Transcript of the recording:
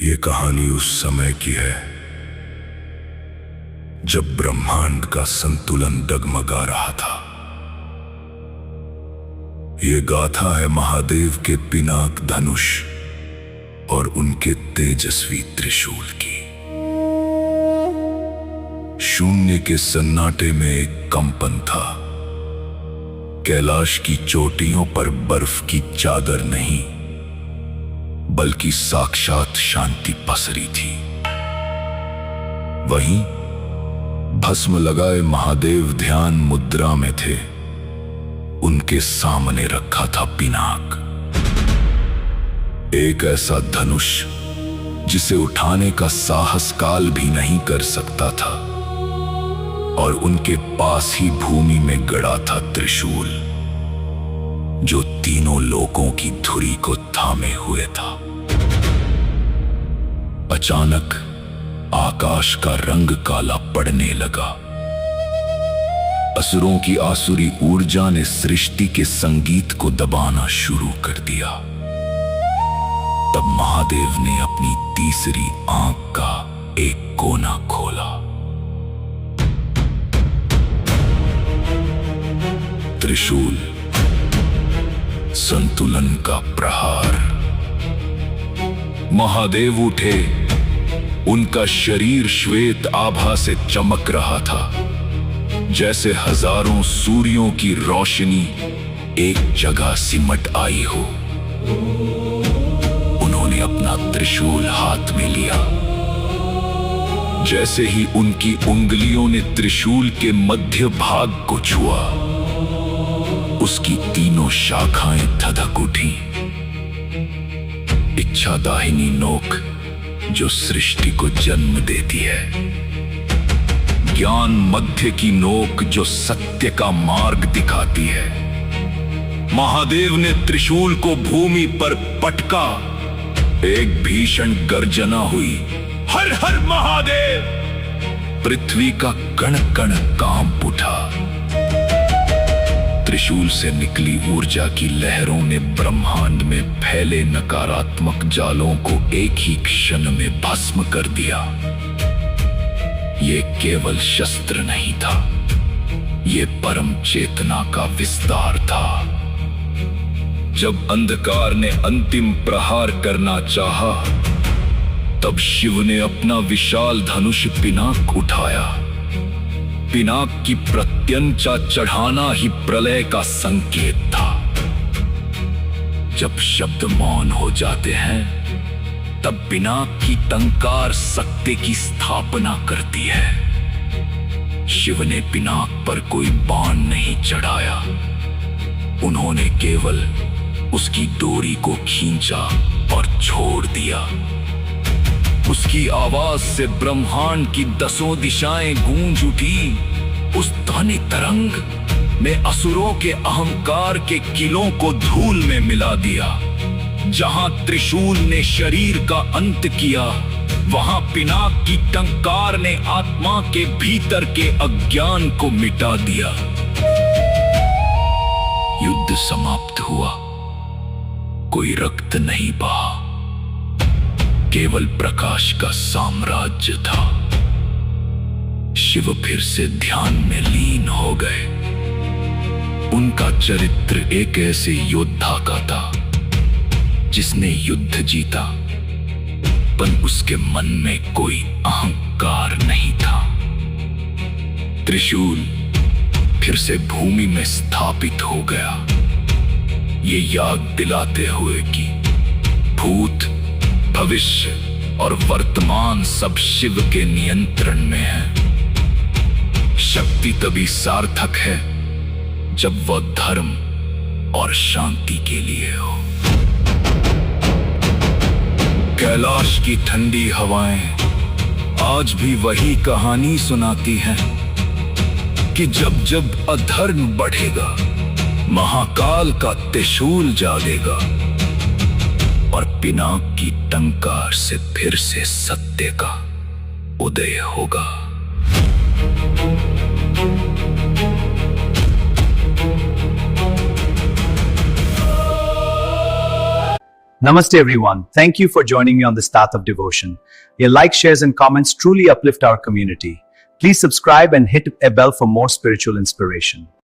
ये कहानी उस समय की है जब ब्रह्मांड का संतुलन डगमगा रहा था। ये गाथा है महादेव के पिनाक धनुष और उनके तेजस्वी त्रिशूल की। शून्य के सन्नाटे में एक कंपन था। कैलाश की चोटियों पर बर्फ की चादर नहीं बल्कि साक्षात शांति पसरी थी। वहीं भस्म लगाए महादेव ध्यान मुद्रा में थे। उनके सामने रखा था पिनाक, एक ऐसा धनुष जिसे उठाने का साहस काल भी नहीं कर सकता था। और उनके पास ही भूमि में गड़ा था त्रिशूल जो तीनों लोकों की धुरी को थामे हुए था। अचानक आकाश का रंग काला पड़ने लगा। असुरों की आसुरी ऊर्जा ने सृष्टि के संगीत को दबाना शुरू कर दिया। तब महादेव ने अपनी तीसरी आंख का एक कोना खोला। त्रिशूल, संतुलन का प्रहार। महादेव उठे। उनका शरीर श्वेत आभा से चमक रहा था, जैसे हजारों सूर्यों की रोशनी एक जगह सिमट आई हो। उन्होंने अपना त्रिशूल हाथ में लिया। जैसे ही उनकी उंगलियों ने त्रिशूल के मध्य भाग को छुआ, उसकी तीनों शाखाएं धधक उठी। इच्छादाहिनी नोक जो सृष्टि को जन्म देती है, ज्ञान मध्य की नोक जो सत्य का मार्ग दिखाती है। महादेव ने त्रिशूल को भूमि पर पटका। एक भीषण गर्जना हुई, हर हर महादेव। पृथ्वी का कण कण कांप उठा। त्रिशूल से निकली ऊर्जा की लहरों ने ब्रह्मांड में फैले नकारात्मक जालों को एक ही क्षण में भस्म कर दिया। ये केवल शस्त्र नहीं था, ये परम चेतना का विस्तार था। जब अंधकार ने अंतिम प्रहार करना चाहा, तब शिव ने अपना विशाल धनुष पिनाक उठाया। पिनाक की प्रत्यंचा चढ़ाना ही प्रलय का संकेत था। जब शब्द मौन हो जाते हैं, तब पिनाक की टंकार सत्य की स्थापना करती है। शिव ने पिनाक पर कोई बाण नहीं चढ़ाया। उन्होंने केवल उसकी डोरी को खींचा और छोड़ दिया। उसकी आवाज से ब्रह्मांड की 10 दिशाएं गूंज उठी। उस ध्वनि तरंग ने असुरों के अहंकार के किलों को धूल में मिला दिया। जहां त्रिशूल ने शरीर का अंत किया, वहां पिनाक की टंकार ने आत्मा के भीतर के अज्ञान को मिटा दिया। युद्ध समाप्त हुआ। कोई रक्त नहीं बहा, केवल प्रकाश का साम्राज्य था। शिव फिर से ध्यान में लीन हो गए। उनका चरित्र एक ऐसे योद्धा का था जिसने युद्ध जीता, पर उसके मन में कोई अहंकार नहीं था। त्रिशूल फिर से भूमि में स्थापित हो गया, ये याद दिलाते हुए कि भूत, भविष्य और वर्तमान सब शिव के नियंत्रण में है। शक्ति तभी सार्थक है जब वह धर्म और शांति के लिए हो। कैलाश की ठंडी हवाएं आज भी वही कहानी सुनाती हैं कि जब जब अधर्म बढ़ेगा, महाकाल का त्रिशूल जागेगा और पिनाक की टंकार से फिर से सत्य का उदय होगा। Namaste, everyone. Thank you for joining me on this path of devotion. Your likes, shares, and comments truly uplift our community. Please subscribe and hit a bell for more spiritual inspiration.